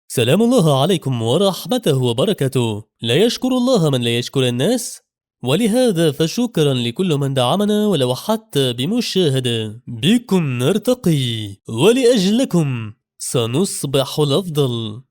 سلام الله عليكم ورحمته وبركاته. لا يشكر الله من لا يشكر الناس، ولهذا فشكرا لكل من دعمنا ولو حتى بمشاهدة. بكم نرتقي ولأجلكم سنصبح الأفضل.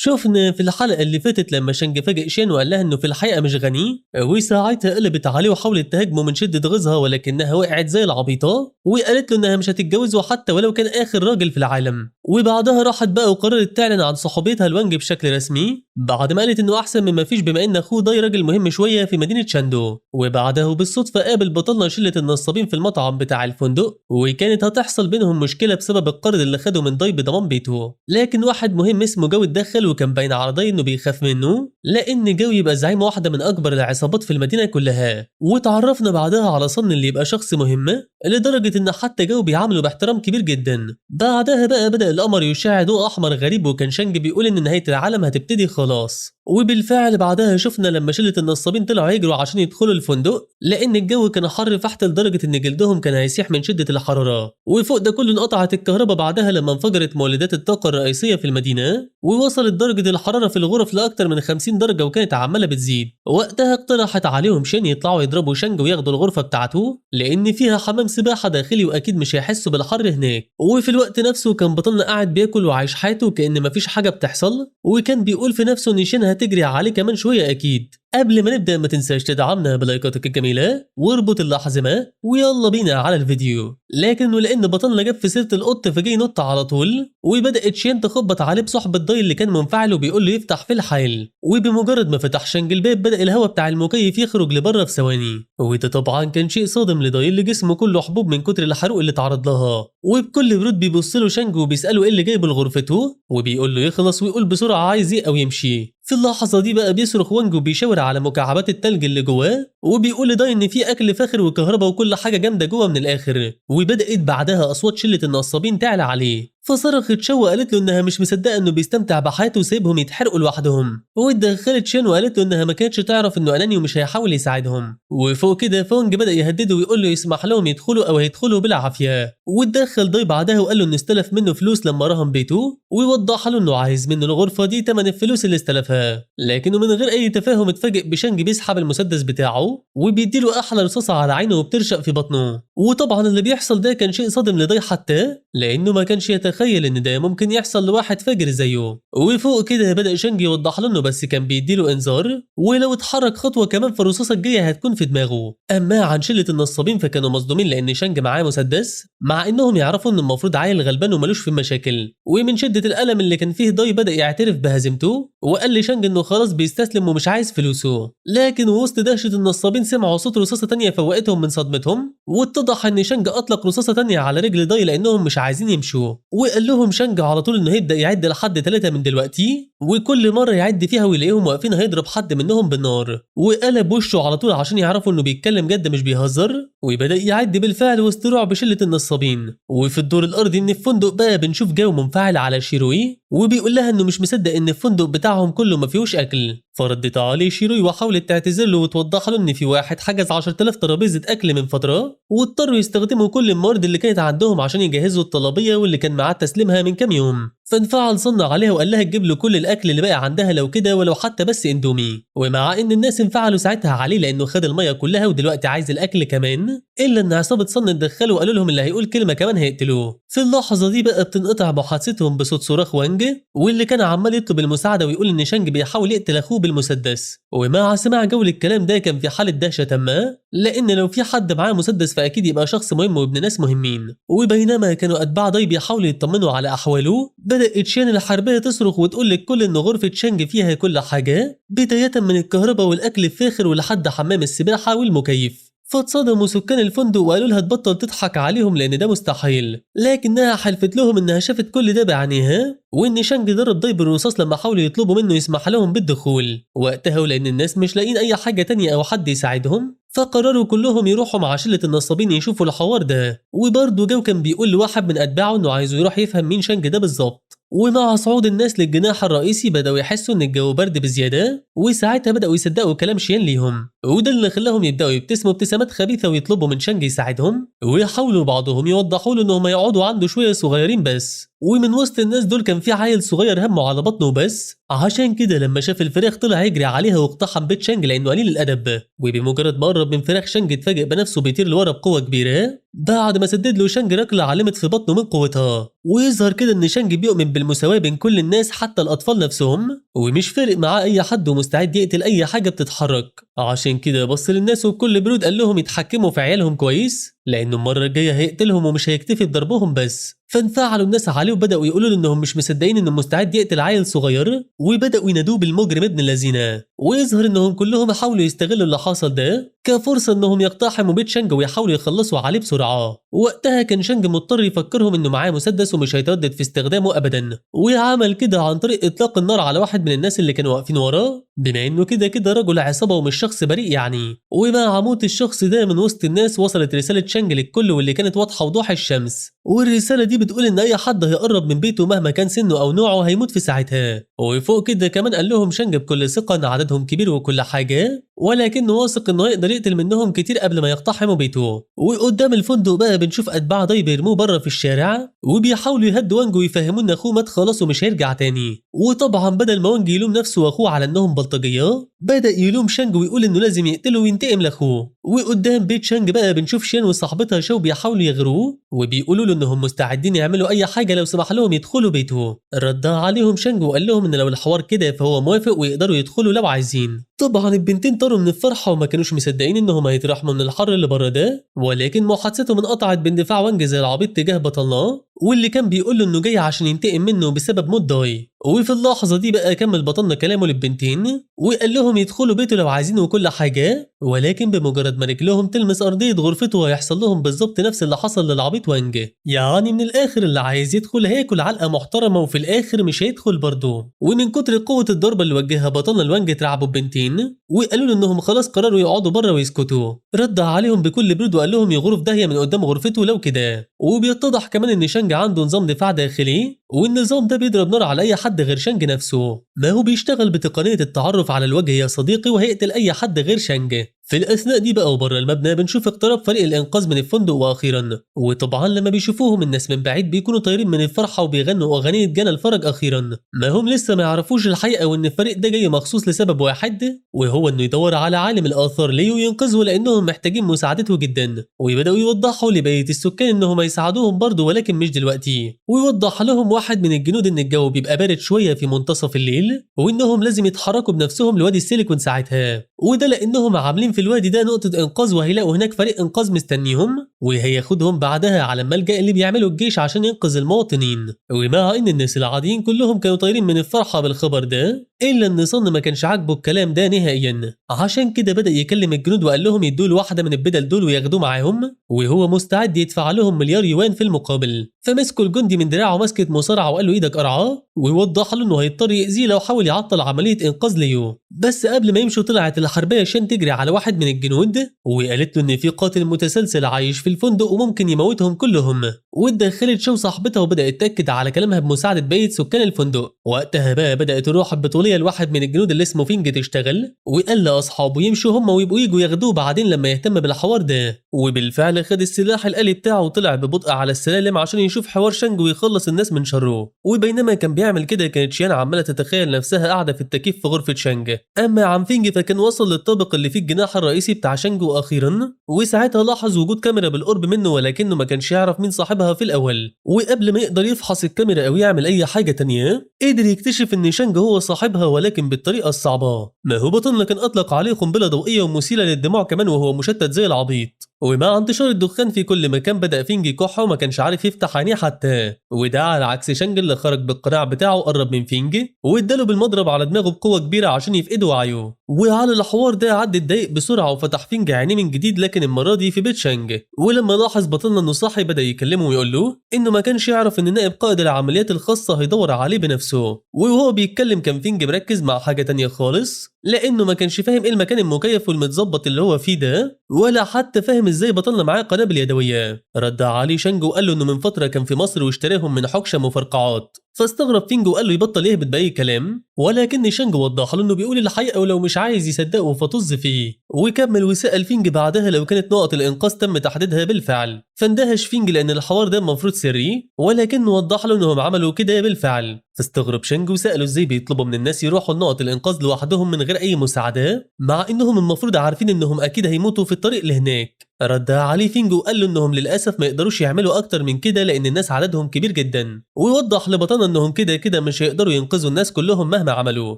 شفنا في الحلقة اللي فاتت لما شانج فاجئ شين وقال لها انه في الحقيقة مش غني، وساعتها قلبت عليه وحاولت تهاجمه من شدة غيظها، ولكنها وقعت زي العبيطة وقالت له انها مش هتتجوزه حتى ولو كان اخر راجل في العالم. وبعدها راحت بقى وقررت تعلن عن صحوبيتها لوانج بشكل رسمي، بعد ما قالت انه احسن مما فيش بما ان اخوه ده راجل مهم شوية في مدينة شاندو. وبعدها وبالصدفة قابل بطلنا شلة النصابين في المطعم بتاع الفندق، وكانت هتحصل بينهم مشكلة بسبب القرض اللي خده من داي بضمان بيته. لكن واحد مهم اسمه جو اتدخل، وكان باين على داي انه بيخاف منه لان جو يبقى زعيم واحدة من اكبر العصابات في المدينة كلها. وتعرفنا بعدها على صن اللي يبقى شخص مهم لدرجة ان حتى جو بيعامله باحترام كبير جدا. بعدها بقى بدأ القمر يشع ضوء احمر غريب، وكان شانج بيقول ان نهاية العالم هتبتدي خلاص. وبالفعل بعدها شفنا لما شلة النصابين طلعوا يجروا عشان يدخلوا الفندق، لان الجو كان حر فحت لدرجة ان جلدهم كان هيسيح من شدة الحرارة. وفوق ده كله انقطعت الكهرباء بعدها لما انفجرت مولدات الطاقة الرئيسية في المدينة، ووصلت درجة الحرارة في الغرف لأكتر من 50 درجة وكانت عمالة بتزيد. وقتها اقترحت عليهم شين يطلعوا يضربوا شانج وياخدوا الغرفة بتاعته لان فيها حمام سباحة داخلي واكيد مش هيحسوا بالحر هناك. وفي الوقت نفسه كان بطلنا قاعد بياكل وعايش حياته كأن مفيش حاجة بتحصل، وكان بيقول في نفسه ان شين هتجري عليه كمان شوية اكيد. قبل ما نبدأ ما تنساش تدعمنا بلايكاتك الجميلة واربط الأحزمة ويلا بينا على الفيديو. لكن لأن بطلنا جاب في سيرة القط فجاي ينط على طول، وبدأت شين تخبط عليه بصحبة داي اللي كان منفعل وبيقول له يفتح في الحال. وبمجرد ما فتح شانج الباب بدأ الهواء بتاع المكيف يخرج لبره في ثواني، وده طبعا كان شيء صادم لداي اللي جسمه كله حبوب من كتر الحروق اللي اتعرض لها. وبكل برود بيبص له شانج وبيسأله ايه اللي جايبه لغرفته، وبيقول له يخلص ويقول بسرعة عايز ايه او يمشي. في اللحظة دي بقى بيصرخ وانج وبيشاور على مكعبات التلج اللي جواه، وبيقول لداي ان في اكل فاخر وكهرباء وكل حاجة جامدة جوه من الاخر. وبدأت بعدها اصوات شلة النصابين تعلى عليه، فصرخت شو وقالت له انها مش مصدقه انه بيستمتع بحياته وسايبهم يتحرقوا لوحدهم. واتدخلت شين وقالت له انها ما كانتش تعرف انه اناني ومش هيحاول يساعدهم. وفوق كده فونج بدا يهدده ويقول له يسمح لهم يدخلوا او هيدخلوا بالعافيه. واتدخل داي بعدها وقال له انه استلف منه فلوس لما رهن بيته، ووضح له انه عايز منه الغرفه دي تمن الفلوس اللي استلفها. لكنه من غير اي تفاهم اتفاجئ بشانج بيسحب المسدس بتاعه وبيديله احلى رصاصه على عينه وبترشق في بطنه. وطبعا اللي بيحصل ده كان شيء صادم لداي حتى لانه ما كانش يتخيل ان ده ممكن يحصل لواحد فاجر زيه. وفوق كده بدأ شانج يوضح له انه بس كان بيديله انذار، ولو اتحرك خطوة كمان فالرصاصة الجاية هتكون في دماغه. اما عن شلة النصابين فكانوا مصدومين لان شانج معاه مسدس، مع انهم يعرفوا ان المفروض عيل غلبان وملوش في المشاكل. ومن شدة الألم اللي كان فيه داي بدأ يعترف بهزيمته، وقال لشانج انه خلاص بيستسلم ومش عايز فلوسه. لكن وسط دهشة النصابين سمعوا صوت رصاصة تانية فوقتهم من صدمتهم، واتضح ان شانج اطلق رصاصة تانية على رجل داي لانهم مش عايزين يمشوا. وقال لهم شانج على طول انه هيبدا يعد لحد 3 من دلوقتي، وكل مره يعد فيها ويلاقيهم واقفين هيضرب حد منهم بالنار. وقلب وشه على طول عشان يعرفوا انه بيتكلم جد مش بيهزر، وبدا يعد بالفعل وسط رعب شله النصابين. وفي الدور الارضي من الفندق بقى بنشوف جو منفعل على شيروي وبيقول لها انه مش مصدق ان الفندق بتاعهم كله ما فيهوش اكل. فردت عليه شيروي وحاولت تعتذر له وتوضح له ان في واحد حجز 10,000 ترابيزه اكل من فتره، واضطروا يستخدموا كل الموارد اللي كانت عندهم عشان يجهزوا الطلبيه واللي كان معاه تسليمها من كام يوم. فانفعل صنع عليها وقال لها تجيب له كل الاكل اللي بقى عندها لو كده ولو حتى بس اندومي. ومع ان الناس انفعلوا ساعتها عليه لانه خد الميه كلها ودلوقتي عايز الاكل كمان، الا ان عصابه صن اتدخلوا وقالوا لهم اللي هيقول كلمه كمان هيقتلوه. في اللحظه دي بقى بتنقطع محادثتهم بصوت صراخ وانج، واللي كان عمال يطلب المساعده ويقول ان شانج بيحاول يقتل اخوه بالمسدس. ومع سماع جو الكلام ده كان في حاله دهشه تامه، لان لو في حد معاه مسدس فاكيد يبقى شخص مهم وابن ناس مهمين. وبينما كانوا اتباع داي بيحاولوا يطمنوا على احواله، بدات شين الحربيه تصرخ وتقول للكل ان غرفه شانج فيها كل حاجه، بدايه من الكهرباء والاكل الفاخر ولحد حمام السباحه والمكيف. فاتصدموا سكان الفندق وقالوا لها تبطل تضحك عليهم لان ده مستحيل، لكنها حلفت لهم انها شافت كل ده بعينيها، وان شانج ضرب داي بالرصاص لما حاولوا يطلبوا منه يسمح لهم بالدخول. وقتها ولان الناس مش لاقيين اي حاجه تانية او حد يساعدهم، فقرروا كلهم يروحوا مع شله النصابين يشوفوا الحوار ده. وبرضه جو كان بيقول لواحد من اتباعه انه عايزه يروح يفهم مين شانج ده بالظبط. ومع صعود الناس للجناح الرئيسي بدأوا يحسوا ان الجو برد بزيادة، وساعتها بدأوا يصدقوا كلام شيان ليهم، وده اللي خلاهم يبدأوا يبتسموا ابتسامات خبيثة ويطلبوا من شانج يساعدهم، ويحاولوا بعضهم يوضحوا له انهم يقعدوا عنده شوية صغيرين بس. ومن وسط الناس دول كان في عيل صغير همه على بطنه بس، عشان كده لما شاف الفراخ طلع يجري عليها واقتحم بيت شانج لانه قليل الادب. وبمجرد ما قرب من فراخ شانج اتفاجئ بنفسه بيطير لورا بقوه كبيره بعد ما سدد له شانج ركله علمت في بطنه من قوتها. ويظهر كده ان شانج بيؤمن بالمساواه بين كل الناس حتى الاطفال نفسهم، ومش فارق معاه اي حد ومستعد يقتل اي حاجه بتتحرك. عشان كده بص للناس وبكل برود قال لهم يتحكموا في عيالهم كويس لانه المره الجايه هيقتلهم ومش هيكتفي بضربهم بس. فانفعلوا الناس عليه وبداوا يقولوا له انهم مش مصدقين انه مستعد يقتل عيل صغير، وبداوا ينادوه بالمجرم ابن اللذينه. ويظهر انهم كلهم حاولوا يستغلوا اللي حصل ده كفرصه انهم يقتحموا بيت شانج ويحاولوا يخلصوا عليه بسرعه. وقتها كان شانج مضطر يفكرهم انه معاه مسدس ومش هيتردد في استخدامه ابدا، وعمل كده عن طريق اطلاق النار على واحد من الناس اللي كانوا واقفين وراه، بما انه كده رجل عصابه ومش شخص بريء يعني. ومع موت الشخص ده من وسط الناس وصلت رساله شانج للكل واللي كانت واضحه وضوح الشمس، والرساله دي بتقول ان اي حد هيقرب من بيته مهما كان سنه او نوعه هيموت في ساعتها. وفوق كده كمان قال لهم شانج بكل ثقه ان عددهم كبير وكل حاجه، ولكنه واثق انه يقدر يقتل منهم كتير قبل ما يقتحموا بيته. وقدام الفندق بقى بنشوف اتباع داي بيرموه بره في الشارع وبيحاولوا يهدوا وانج ويفهموا ان اخوه مات خلاص ومش هيرجع تاني. وطبعا بدل ما وانج يلوم نفسه واخوه على انهم بلطجيه بدا يلوم شانج ويقول انه لازم يقتله وينتقم لاخوه. وقدام بيت شانج بقى بنشوف شين وصاحبتها شو بيحاولوا يغروه وبيقولوا له انهم مستعدين يعملوا اي حاجه لو سمح لهم يدخلوا بيته. رد عليهم شانج وقال لهم ان لو الحوار كده فهو موافق ويقدروا يدخلوا لو عايزين. طبعا البنتين طاروا من الفرحه وما كانوش مصدقين انهم هيترحموا من الحر اللي بره ده، ولكن محادثتهم انقطعت باندفاع وانج زي العبيط تجاه بطلنا واللي كان بيقول له انه جاي عشان ينتقم منه بسبب موت داي. وفي اللحظه دي بقى كمل بطلنا كلامه للبنتين وقال لهم يدخلوا بيته لو عايزين وكل حاجه، ولكن بمجرد ما رجلهم تلمس ارضيه غرفته هيحصل لهم بالظبط نفس اللي حصل للعبيط وانج. يعني من الاخر اللي عايز يدخل هياكل علقه محترمه وفي الاخر مش هيدخل برضه. ومن كتر قوه الضربه اللي وجهها بطلنا لوانج اترعبوا البنتين وقالوا له انهم خلاص قرروا يقعدوا بره ويسكتوا. رد عليهم بكل برود وقال لهم يغوروا في داهيه من قدام غرفته لو كده. وبيتضح كمان ان شانج عنده نظام دفاع داخلي والنظام ده بيضرب نار على اي حد غير شانج نفسه، ما هو بيشتغل بتقنيه التعرف على الوجه يا صديقي وهيقتل اي حد غير شانج. في الاثناء دي بقى وبره المبنى بنشوف اقتراب فريق الانقاذ من الفندق واخيرا، وطبعا لما بيشوفوهم الناس من بعيد بيكونوا طايرين من الفرحه وبيغنوا اغنيه جانا الفرج اخيرا. ما هم لسه ما يعرفوش الحقيقه وان الفريق ده جاي مخصوص لسبب واحد وهو انه يدور على عالم الاثار ليه وينقذه لانهم محتاجين مساعدته جدا. ويبداوا يوضحوا لبقيه السكان انهم هيساعدوهم برضه ولكن مش دلوقتي. ويوضح لهم واحد من الجنود ان الجو بيبقى بارد شويه في منتصف الليل وانهم لازم يتحركوا بنفسهم لوادي السيليكون ساعتها، وده لانهم عاملين في الوادي ده نقطه انقاذ وهيلاقوا هناك فريق انقاذ مستنيهم وهياخدهم بعدها على الملجأ اللي بيعمله الجيش عشان ينقذ المواطنين. ومع ان الناس العاديين كلهم كانوا طايرين من الفرحه بالخبر ده الا ان صن ما كانش عاجبه الكلام ده نهائيا، عشان كده بدا يكلم الجنود وقال لهم يدوا له واحده من البدل دول وياخدوه معاهم وهو مستعد يدفع لهم مليار يوان في المقابل. فمسكوا الجندي من دراعه مسكه مصارعه وقال له ايدك قرعه ويوضح له انه هيضطر يأذيه لو حاول يعطل عمليه انقاذ ليو. بس قبل ما يمشوا طلعت الحربيه عشان تجري على واحد من الجنود وقالت له ان في قاتل متسلسل عايش في الفندق وممكن يموتهم كلهم. واتدخلت شو صاحبتها وبدات تاكد على كلامها بمساعده بقيه سكان الفندق. وقتها بقى بدات الروح البطوليه لواحد من الجنود اللي اسمه فينج تشتغل وقال لاصحابه يمشوا هم ويبقوا يجوا ياخدوه بعدين لما يهتم بالحوار ده. وبالفعل خد السلاح الآلي بتاعه وطلع ببطء على السلالم عشان يشوف حوار شانج ويخلص الناس من شره. وبينما كان بيعمل كده كانت شيان عماله تتخيل نفسها قاعده في التكييف في غرفه شانج. اما عم فينج فكان وصل للطابق اللي فيه الجناح الرئيسي بتاع شانج واخيرا، وساعتها لاحظ وجود كاميرا بالقرب منه ولكنه ما كانش يعرف مين صاحبها في الاول. وقبل ما يقدر يفحص الكاميرا او يعمل اي حاجه تانية قدر يكتشف ان شانج هو صاحبها ولكن بالطريقه الصعبه. ما هو بطلنا كان اطلق عليه قنبله ضوئيه ومثيره للدموع كمان وهو مشتت زي العبيط. ومع انتشار الدخان في كل مكان بدأ فينج يكح وما كانش عارف يفتح عينيه حتى، وده على عكس شانج اللي خرج بالقناع بتاعه وقرب من فينج واداله بالمضرب على دماغه بقوه كبيره عشان يفقده وعيه. وعلى الحوار ده عدت دقايق بسرعه وفتح فينج عينيه من جديد لكن المره دي في بيت شانج. ولما لاحظ بطلنا انه صاحي بدأ يكلمه ويقول له انه ما كانش يعرف ان نائب قائد العمليات الخاصه هيدور عليه بنفسه. وهو بيتكلم كان فينج مركز مع حاجه تانية خالص لانه ما كانش فاهم ايه المكان المكيف والمتظبط اللي هو فيه ده ولا حتى فاهم ازاي بطلنا معاه قنابل يدويه. رد عليه شانج وقال له انه من فتره كان في مصر واشتراهم من حكشه مفرقعات، فاستغرب فينج وقال له يبطل يهبط بأي كلام، ولكن شانج وضح له انه بيقول الحقيقة ولو مش عايز يصدقه فطز فيه. وكمل وسأل فينج بعدها لو كانت نقط الإنقاذ تم تحديدها بالفعل، فاندهش فينج لأن الحوار ده المفروض سري، ولكنه وضح له انهم عملوا كده بالفعل. فاستغرب شانج وسأله ازاي بيطلبوا من الناس يروحوا لنقط الإنقاذ لوحدهم من غير أي مساعدة، مع انهم المفروض عارفين انهم اكيد هيموتوا في الطريق لهناك. رد عليه فينج وقال له انهم للاسف ما يقدروش يعملوا اكتر من كده لان الناس عددهم كبير جدا، ويوضح لبطانه انهم كده كده مش هيقدروا ينقذوا الناس كلهم مهما عملوا.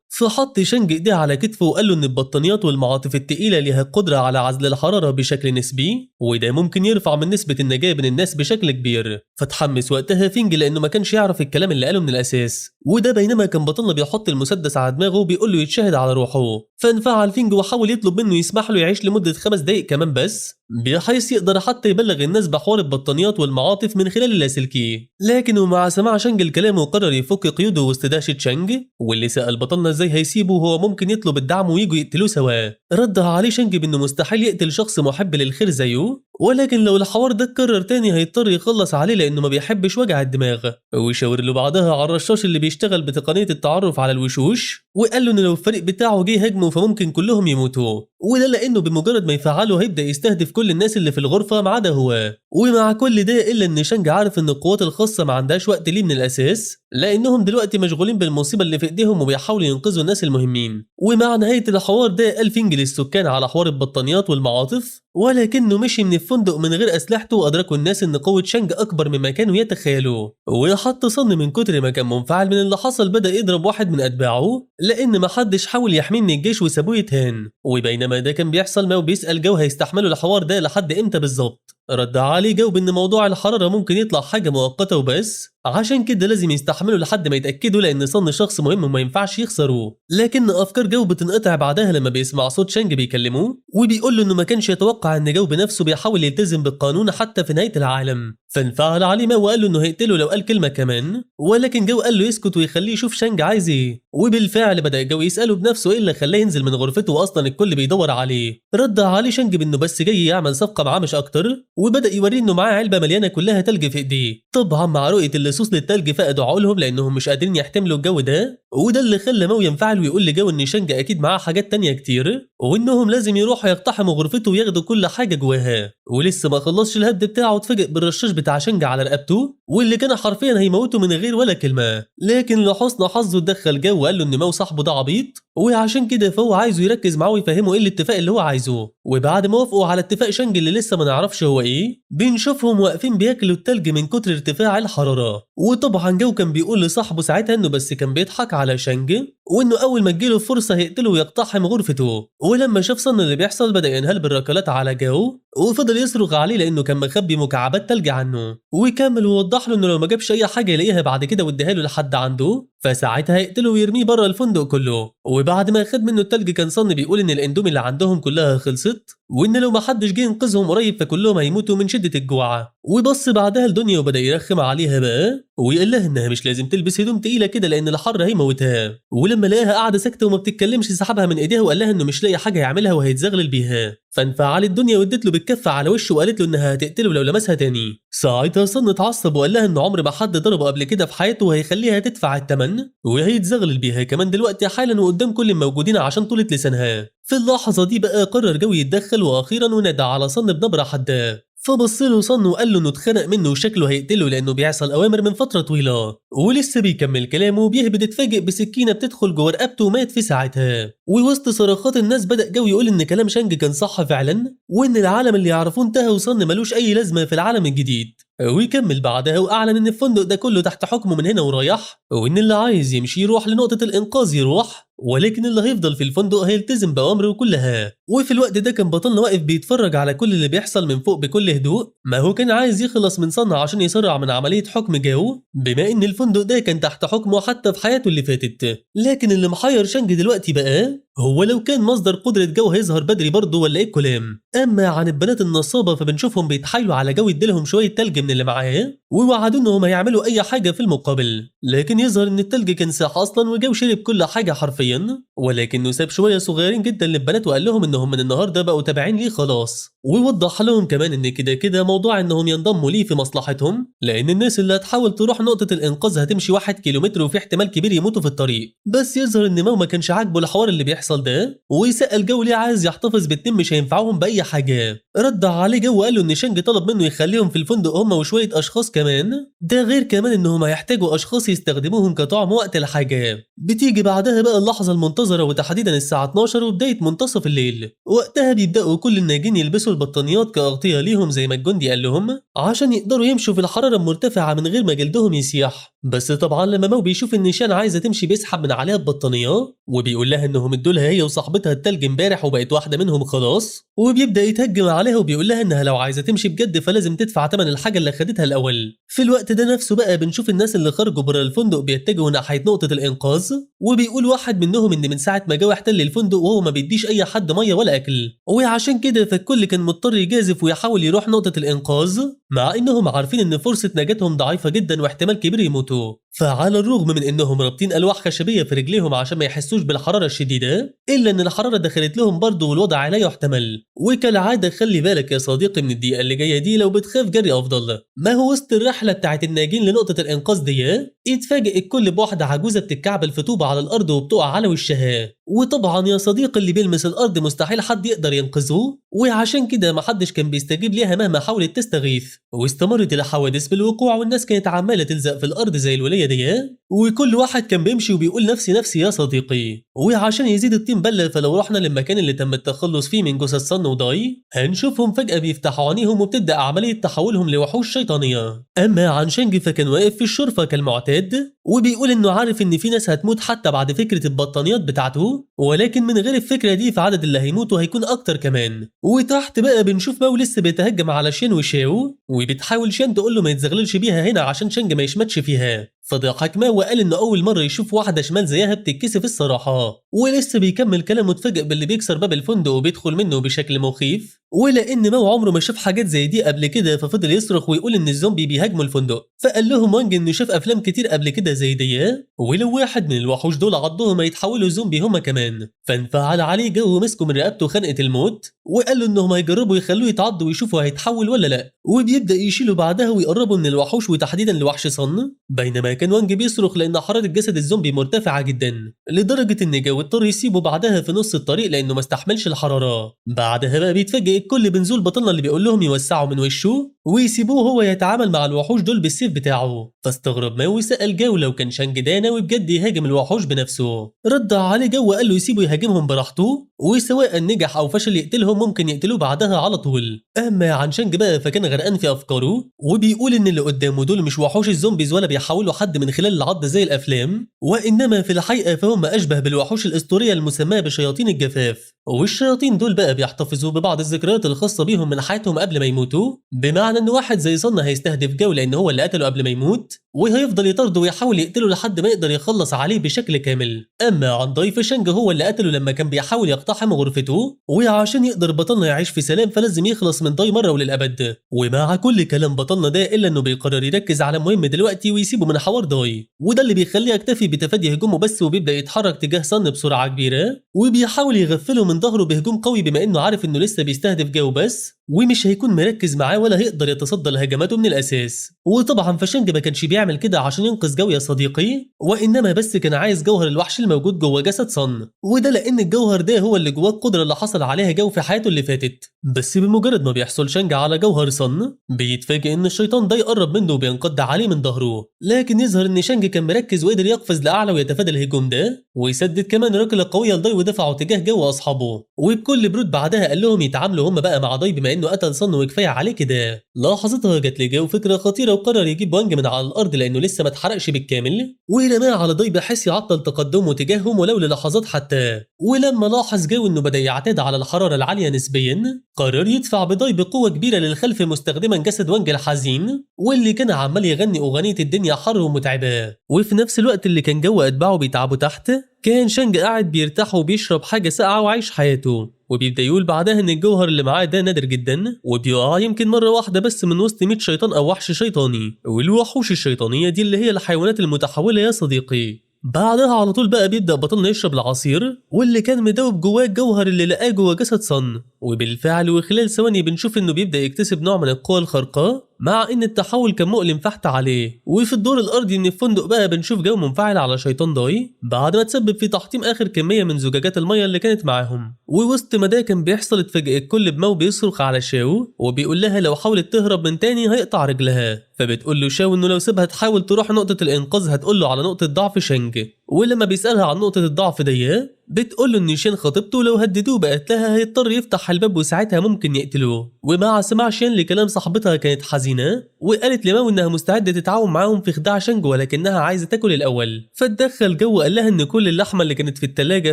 فحط شانج ايديه على كتفه وقال له ان البطانيات والمعاطف التقيله ليها القدره على عزل الحراره بشكل نسبي، وده ممكن يرفع من نسبه النجاه بين الناس بشكل كبير. فتحمس وقتها فينج لانه ما كانش يعرف الكلام اللي قاله من الاساس، وده بينما كان بطلنا بيحط المسدس على دماغه وبيقول له يتشهد على روحه. فانفعل فينج وحاول يطلب منه يسمح له يعيش لمده 5 دقائق كمان بس، بحيث يقدر حتى يبلغ الناس بحوار البطانيات والمعاطف من خلال اللاسلكي. لكن ومع سماع شانج الكلام وقرر يفك قيوده وسط دهشة شانج، واللي سأل بطلنا ازاي هيسيبه وهو ممكن يطلب الدعم ويجوا يقتلوه سوا. رد عليه شانج بانه مستحيل يقتل شخص محب للخير زيه، ولكن لو الحوار ده اتكرر تاني هيضطر يخلص عليه لانه ما بيحبش وجع الدماغ. ويشاور له بعدها على الرشاش اللي بيشتغل بتقنية التعرف على الوشوش، وقال له ان لو الفريق بتاعه جه هجمه فممكن كلهم يموتوا، وده لانه بمجرد ما يفعله هيبدا يستهدف كل الناس اللي في الغرفه ما عدا هو. ومع كل ده الا ان شانج عارف ان القوات الخاصه ما عندهاش وقت ليه من الاساس، لانهم دلوقتي مشغولين بالمصيبه اللي في ايديهم وبيحاولوا ينقذوا الناس المهمين. ومع نهايه الحوار ده قال فينج للسكان على حوار البطانيات والمعاطف، ولكنه مشي من الفندق من غير اسلحته، وادركوا الناس ان قوه شانج اكبر مما كانوا يتخيلوا. وحتى صن من كتر ما كان منفعل من اللي حصل بدا يضرب واحد من اتباعه لان ما حدش حاول يحميه من الجيش وسابوه يتهان. وبينما ده كان بيحصل ماو بيسال جو هيستحملوا الحوار ده لحد امتى بالظبط. رد عليه جو بان موضوع الحراره ممكن يطلع حاجه مؤقته وبس، عشان كده لازم يستحملوا لحد ما يتاكدوا لان صن شخص مهم وما ينفعش يخسروه. لكن افكار جو بتنقطع بعدها لما بيسمع صوت شانج بيكلموه وبيقول له انه ما كانش يتوقع ان جو بنفسه بيحاول يلتزم بالقانون حتى في نهايه العالم. فانفعل عليه ما وقال له انه هيقتله لو قال كلمه كمان، ولكن جو قال له يسكت ويخليه يشوف شانج عايز ايه. وبالفعل بدا جو يساله بنفسه ايه اللي خلاه ينزل من غرفته واصلا الكل بيدور عليه. رد عليه شانج بانه بس جاي يعمل صفقه معاه مش اكتر، وبدا يوريه انه معاه علبه مليانه كلها تلج في ايديه. طبعا مع رؤيه اللصوص للتلج فقدوا عقولهم لانهم مش قادرين يحتملوا الجو ده، وده اللي خلى مو ينفعل ويقول لجو ان شانج اكيد معاه حاجات تانية كتير، وانهم لازم يروحوا يقتحموا غرفته وياخدوا كل حاجه جواها. ولسه ما خلصش الهبد بتاعه اتفاجئ بالرشاش بتاع شانج على رقبته، واللي كان حرفيا هيموته من غير ولا كلمه. لكن لحسن حظه اتدخل جو وقال له ان مو صاحبه ده عبيط، وعشان كده فهو عايزه يركز معاه ويفهمه ايه الاتفاق اللي هو عايزه. وبعد ما وافقوا على اتفاق شانج اللي لسه ما نعرفش هو ايه، بنشوفهم واقفين بياكلوا التلج من كتر ارتفاع الحراره. وطبعا جو كان بيقول لصاحبه ساعتها انه بس كان بيضحك على شانج، وانه اول ما تجيله فرصه هيقتله ويقتحم غرفته. ولما شاف صن اللي بيحصل بدا ينهال بالركلات على جو، وفضل يصرخ عليه لانه كان مخبي مكعبات تلج عنه. وكمل ووضح له انه لو ما جابش اي حاجه يلاقيها بعد كده واديها له لحد عنده، فساعتها هيقتله ويرميه بره الفندق كله. وبعد ما خد منه التلج كان صن بيقول ان الاندومي اللي عندهم كلها خلصت، وان لو ما حدش جه ينقذهم قريب فكلهم هيموتوا من شده الجوع. وبص بعدها الدنيا وبدا يرخم عليها بقى، ويقول لها انها مش لازم تلبس هدوم تقيله كده لان الحر هيموتها. ولما لقاها قاعده ساكته وما بتتكلمش سحبها من ايديها وقال لها انه مش لاقي حاجه يعملها وهيتزغلل بيها. فانفعلت الدنيا وادت له بالكف على وشه وقالت له انها هتقتله لو لمسها تاني. ساعتها صن اتعصب وقال لها انه عمر ما حد ضربه قبل كده في حياته وهيخليها تدفع الثمن، وهيتزغلل بيها كمان دلوقتي حالا وقدام كل الموجودين عشان طولة لسانها. في اللحظه دي بقى قرر جو يتدخل واخيرا ونادى على صن بنبره حاده. فبص له صن وقال له انه اتخنق منه وشكله هيقتله لانه بيعصى الاوامر من فتره طويله. ولسه بيكمل كلامه وبيهبد اتفاجئ بسكينه بتدخل جوه رقبته ومات في ساعتها. ووسط صراخات الناس بدا جو يقول ان كلام شانج كان صح فعلا، وان العالم اللي يعرفوه انتهى وصن ملوش اي لازمه في العالم الجديد. ويكمل بعدها واعلن ان الفندق ده كله تحت حكمه من هنا ورايح، وان اللي عايز يمشي يروح لنقطه الانقاذ يروح، ولكن اللي هيفضل في الفندق هيلتزم بأوامره كلها. وفي الوقت ده كان بطلنا واقف بيتفرج على كل اللي بيحصل من فوق بكل هدوء، ما هو كان عايز يخلص من صنع عشان يسرع من عملية حكم جو، بما ان الفندق ده كان تحت حكمه حتى في حياته اللي فاتت. لكن اللي محير شانج دلوقتي بقى هو لو كان مصدر قدرة جو هيظهر بدري برضه ولا ايه الكلام. اما عن البنات النصابة فبنشوفهم بيتحايلوا على جو يديلهم شوية تلج من اللي معاه، ووعدوا انهم هيعملوا اي حاجة في المقابل. لكن يظهر ان التلج كان ساح اصلا وجو شرب كل حاجة حرفيا، ولكنه ساب شوية صغيرين جدا للبنات وقال لهم انهم من النهارده بقوا تابعين ليه خلاص. ويوضح لهم كمان ان كده كده موضوع انهم ينضموا ليه في مصلحتهم، لان الناس اللي هتحاول تروح نقطة الانقاذ هتمشي 1 كيلومتر وفي احتمال كبير يموتوا في الطريق. بس يظهر ان ماو ما كانش عاجبه الحوار اللي بيحصل ده، وسأل جو ليه عايز يحتفظ بالتيم مش هينفعوهم باي حاجة. رد عليه جو وقال له ان شانج طلب منه يخليهم في الفندق هم وشوية اشخاص كمان، ده غير كمان انهم هيحتاجوا اشخاص يستخدموهم كطعم وقت الحاجة. بتيجي بعدها بقى اللحظة المنتظرة وتحديدا الساعة 12 وبداية منتصف الليل، وقتها بيبدأوا كل الناجين يلبسوا البطانيات كأغطية ليهم زي ما الجندي قال لهم عشان يقدروا يمشوا في الحرارة المرتفعة من غير ما جلدهم يسيح. بس طبعا لما مو بيشوف ان شان عايزة تمشي بيسحب من عليها البطانية وبيقول لها انهم ادوا لها هي وصاحبتها التلج امبارح وبقت واحدة منهم خلاص، وبيبدأ يتهجم عليها وبيقول لها انها لو عايزة تمشي بجد فلازم تدفع ثمن الحاجة اللي خدتها الاول. في الوقت ده نفسه بقى بنشوف الناس اللي خرجوا بره الفندق بيتجهوا ناحية نقطة الانقاذ، وبيقول واحد منهم ان من ساعة ما جو احتل الفندق وهو ما بيديش اي حد مية ولا اكل، وعشان كده فالكل كان مضطر يجازف ويحاول يروح نقطة الانقاذ مع انهم عارفين ان فرصة نجاتهم ضعيفة جدا واحتمال كبير يموتوا. فعلى الرغم من انهم رابطين الواح خشبية في رجليهم عشان ما يحسوش بالحرارة الشديدة، الا ان الحرارة دخلت لهم برضه والوضع لا يحتمل. وكالعادة خلي بالك يا صديقي من الدقيقة اللي جاية دي لو بتخاف جري افضل. ما هو وسط الرحلة بتاعت الناجين لنقطة الانقاذ دي يتفاجئ الكل بواحدة عجوزة بتتكعبل في طوبة على الارض وبتقع على وشها، وطبعا يا صديقي اللي بيلمس الارض مستحيل حد يقدر ينقذه، وعشان كده محدش كان بيستجيب ليها مهما حاولت تستغيث. واستمرت الحوادث بالوقوع والناس كانت عمالة تلزق في الارض زي الولية دي، وكل واحد كان بيمشي وبيقول نفسي نفسي يا صديقي. وعشان يزيد الطين بلة فلو رحنا للمكان اللي تم التخلص فيه من جثث صن وداي هنشوفهم فجأة بيفتحوا عينيهم وبتبدأ عملية تحولهم لوحوش شيطانية. أما عن شانج فكان واقف في الشرفة كالمعتاد وبيقول إنه عارف إن في ناس هتموت حتى بعد فكرة البطانيات بتاعته، ولكن من غير الفكرة دي فعدد اللي هيموتوا هيكون أكتر كمان. وتحت بقى بنشوف ماو لسه بيتهجم على شين وشاو، وبتحاول شين تقول له ما يتزغللش بيها هنا عشان شانج ما يشمتش فيها. فضحك ماو وقال انه اول مره يشوف واحده شمال زيها بتتكسف الصراحه، ولسه بيكمل كلامه اتفاجئ باللي بيكسر باب الفندق وبيدخل منه بشكل مخيف، ولان ماو عمره ما شاف حاجات زي دي قبل كده ففضل يصرخ ويقول ان الزومبي بيهاجموا الفندق. فقال لهم وانج انه شاف افلام كتير قبل كده زي دي، ولو واحد من الوحوش دول عضهم هيتحولوا زومبي هما كمان. فانفعل عليه جو ومسكه من رقبته خنقه الموت وقال له انهم هيجربوا يخلوه يتعض ويشوفوا هيتحول ولا لا، وبيبدا يشيلوا بعدها ويقربوا من الوحوش وتحديدا لوحش صن، بينما كان وانج بيصرخ لان حراره جسد الزومبي مرتفعه جدا لدرجه ان جو اضطر يسيبه بعدها في نص الطريق لانه ما استحملش الحراره. بعدها بقى بيتفاجئ الكل بنزول بطلنا اللي بيقول لهم يوسعوا من وشه ويسيبوه هو يتعامل مع الوحوش دول بالسيف بتاعه. فاستغرب ماوي سأل جو لو كان شانج ده ناوي بجد يهاجم الوحوش بنفسه. رد عليه جو وقال له يسيبه يهاجمهم براحته وسواء نجح او فشل يقتلهم ممكن يقتلوه بعدها على طول. اما عن شانج بقى فكان غرقان في افكاره وبيقول ان اللي قدامه دول مش وحوش الزومبيز ولا بيحاولوا حد من خلال العض زي الافلام، وانما في الحقيقه فهم اشبه بالوحوش الاسطوريه المسماه بشياطين الجفاف. والشياطين دول بقى بيحتفظوا ببعض الذكريات الخاصه بيهم من حياتهم قبل ما يموتوا، بمعنى ان واحد زي صن هيستهدف جو لان هو اللي قتله قبل ما يموت وهيفضل يطارده ويحاول يقتله لحد ما يقدر يخلص عليه بشكل كامل. اما عن ضيف شانج هو اللي قتله لما كان بيحاول يقتحم غرفته، وعشان يقدر بطلنا يعيش في سلام فلازم يخلص من ضي مره وللابد. ومع كل كلام بطلنا ده الا انه بيقرر يركز على مهم دلوقتي ويسيبه من حوار ضي، وده اللي بيخليه يكتفي بتفادي هجومه بس وبيبدا يتحرك تجاه صن بسرعه كبيره وبيحاول يغفله من ظهره بهجوم قوي بما انه عارف انه لسه بيستهدف جو بس ومش هيكون مركز معاه ولا هيقدر يتصدى لهجماته من الاساس. وطبعا فشانج ما كانش بيعمل كده عشان ينقذ جو يا صديقي، وانما بس كان عايز جوهر الوحش الموجود جوه جسد صن، وده لان الجوهر ده هو اللي جواه القدره اللي حصل عليها جو في حياته اللي فاتت. بس بمجرد ما بيحصل شانج على جوهر صن بيتفاجئ ان الشيطان ده يقرب منه وبينقض عليه من ظهره، لكن يظهر ان شانج كان مركز وقدر يقفز لاعلى ويتفادى الهجوم ده ويسدد كمان ركله قويه لضي ودفعه تجاه جو واصحابه. وبكل برود بعدها قال لهم يتعاملوا هم بقى مع ضي بما انه قتل صن وكفايه عليه كده. لحظتها جت لجو فكره خطيره وقرر يجيب وانج من على الارض لانه لسه ما اتحرقش بالكامل ورماه على ضي بحيث يعطل تقدمه تجاههم ولو للحظات حتى. ولما لاحظ جو انه بدا يعتاد على الحراره العاليه نسبيا قرر يدفع بضي بقوه كبيره للخلف مستخدما جسد وانج الحزين واللي كان عمال يغني اغنيه الدنيا حر ومتعبه. وفي نفس الوقت اللي كان جو اتباعه بيتعبوا تحت كان شانج قاعد بيرتاح وبيشرب حاجه ساقعه وعايش حياته. وبيبدا يقول بعدها ان الجوهر اللي معاه ده نادر جدا وبيقع يمكن مره واحده بس من وسط 100 شيطان او وحش شيطاني، والوحوش الشيطانيه دي اللي هي الحيوانات المتحوله يا صديقي. بعدها على طول بقى بيبدا بطلنا يشرب العصير واللي كان مدوب جواه الجوهر اللي لقاه جوه جسد صن، وبالفعل وخلال ثواني بنشوف انه بيبدأ يكتسب نوع من القوى الخارقة، مع ان التحول كان مؤلم فحت عليه. وفي الدور الارضي من الفندق بقى بنشوف جو منفعل على شيطان داي بعد ما تسبب في تحطيم اخر كمية من زجاجات المية اللي كانت معاهم. ووسط ما ده كان بيحصل اتفاجئ الكل بمو بيصرخ على شاو وبيقول لها لو حاولت تهرب من تاني هيقطع رجلها، فبتقول له شاو انه لو سيبها تحاول تروح نقطة الانقاذ هتقول له على نقطة ضعف شانج. ولما بيسألها عن نقطة الضعف دي بتقول له ان شين خطيبته لو هددوه بقت لها هيضطر يفتح الباب وساعتها ممكن يقتلوه. ومع سماع شين لكلام صاحبتها كانت حزينة وقالت لماو انها مستعدة تتعاون معاهم في خداع شانج ولكنها عايزة تاكل الاول. فتدخل جو وقال لها ان كل اللحمة اللي كانت في التلاجة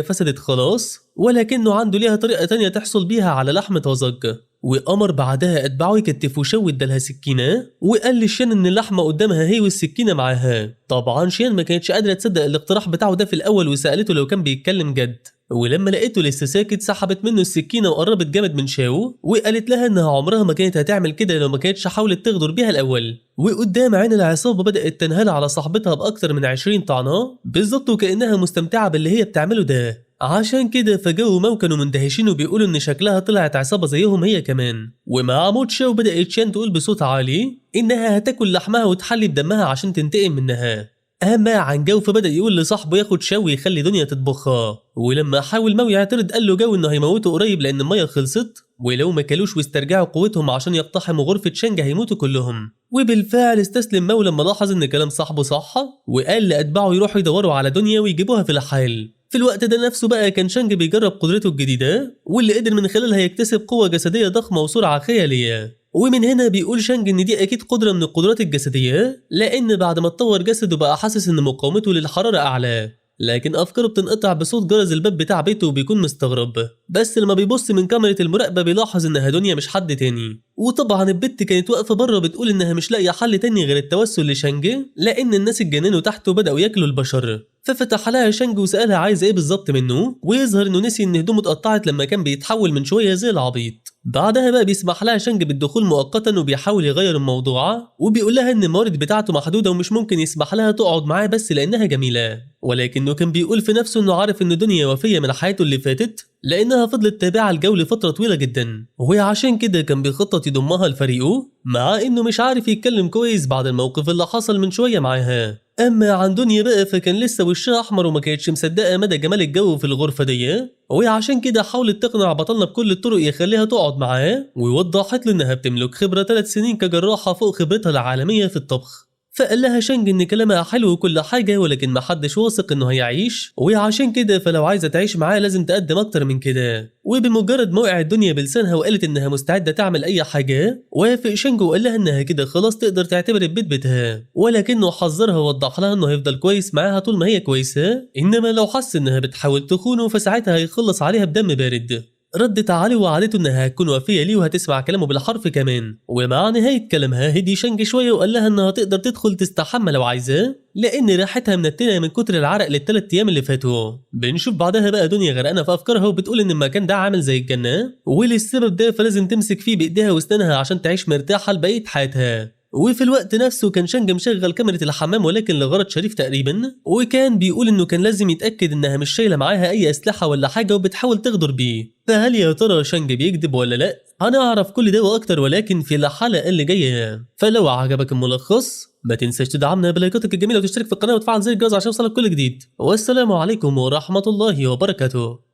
فسدت خلاص ولكنه عنده ليها طريقة تانية تحصل بيها على لحم طازج. وأمر بعدها أتباعه يكتفوا شو ادالها سكينة وقال لشين إن اللحمة قدامها هي والسكينة معاها. طبعا شين ما كانتش قادرة تصدق الاقتراح بتاعه ده في الأول وسألته لو كان بيتكلم جد، ولما لقيته لسه ساكت سحبت منه السكينة وقربت جامد من شاو وقالت لها إنها عمرها ما كانت هتعمل كده لو ما كانتش حاولت تغدر بيها الأول. وقدام عين العصابة بدأت تنهال على صاحبتها بأكتر من 20 طعنة بالظبط وكأنها مستمتعة باللي هي بتعمله ده. عشان كده فجو مو كانوا مندهشين وبيقولوا ان شكلها طلعت عصابة زيهم هي كمان. ومع موت شاو بدأت شان تقول بصوت عالي انها هتاكل لحمها وتحلي بدمها عشان تنتقم منها. اما عن جو فبدأ يقول لصاحبه ياخد شاو ويخلي دنيا تطبخها. ولما حاول مو يعترض قال له جو انه هيموته قريب لان المية خلصت ولو ما كلوش واسترجعوا قوتهم عشان يقتحموا غرفة شانج هيموتوا كلهم. وبالفعل استسلم مو لما لاحظ ان كلام صاحبه صح وقال لأتباعه يروحوا يدوروا على دنيا ويجيبوها في الحال. في الوقت ده نفسه بقى كان شانج بيجرب قدرته الجديدة واللي قدر من خلالها يكتسب قوة جسدية ضخمة وسرعة خيالية. ومن هنا بيقول شانج ان دي اكيد قدرة من القدرات الجسدية لان بعد ما اتطور جسده بقى حاسس ان مقاومته للحرارة اعلى. لكن افكاره بتنقطع بصوت جرس الباب بتاع بيته وبيكون مستغرب، بس لما بيبص من كاميرا المراقبة بيلاحظ انها دنيا مش حد تاني. وطبعا البت كانت واقفة بره بتقول انها مش لاقية حل تاني غير التوسل لشانج لان الناس اتجننوا تحته بدأوا ياكلوا البشر. ففتح لها شانج وسألها عايزة ايه بالظبط منه ويظهر انه نسي ان هدومه اتقطعت لما كان بيتحول من شوية زي العبيط. بعدها بقى بيسمح لها شانج بالدخول مؤقتا وبيحاول يغير الموضوع وبيقول لها ان الموارد بتاعته محدودة ومش ممكن يسمح لها تقعد معاه بس لانها جميلة. ولكنه كان بيقول في نفسه انه عارف ان دنيا وفية من حياته اللي فاتت لانها فضلت تابعة الجو لفترة طويلة جدا وعشان كده كان بيخطط يضمها لفريقه مع انه مش عارف يتكلم كويس بعد الموقف اللي حصل من شوية معاها. اما عن دنيا بقى فكان لسه وشها احمر وما كانتش مصدقه مدى جمال الجو في الغرفه دي وعشان كده حاولت تقنع بطلنا بكل الطرق يخليها تقعد معاه ووضحت له انها بتملك خبره 3 سنين كجراحه فوق خبرتها العالميه في الطبخ. فقال لها شانج ان كلامها حلو وكل حاجه ولكن محدش واثق انه هيعيش وعشان كده فلو عايزه تعيش معاه لازم تقدم اكتر من كده. وبمجرد ما وقعت دنيا بلسانها وقالت انها مستعده تعمل اي حاجه وافق شانج وقال لها انها كده خلاص تقدر تعتبر البيت بيتها ولكنه حذرها ووضح لها انه هيفضل كويس معاها طول ما هي كويسه انما لو حس انها بتحاول تخونه فساعتها هيخلص عليها بدم بارد. ردت عليه وعدته انها هتكون وفيه ليه وهتسمع كلامه بالحرف كمان. ومع نهايه كلامها هدي شانج شويه وقال لها انها تقدر تدخل تستحمى لو عايزاه لان ريحتها منتنه من كتر العرق لل3 ايام اللي فاتوا. بنشوف بعدها بقى دنيا غرقانه في افكارها وبتقول ان المكان ده عامل زي الجنه وللسبب ده فلازم تمسك فيه بايديها واسنانها عشان تعيش مرتاحه لبقيه حياتها. وفي الوقت نفسه كان شانج مشغل كاميرا الحمام ولكن لغرض شريف تقريبا وكان بيقول انه كان لازم يتاكد انها مش شايله معاها اي اسلحه ولا حاجه وبتحاول تغدر بيه. فهل يا ترى شانج بيكذب ولا لا؟ هنعرف كل ده واكتر ولكن في الحلقه اللي جايه. فلو عجبك الملخص ما تنساش تدعمنا بلايكاتك الجميله وتشترك في القناه وتفعل زر الجرس عشان يوصلك كل جديد. والسلام عليكم ورحمه الله وبركاته.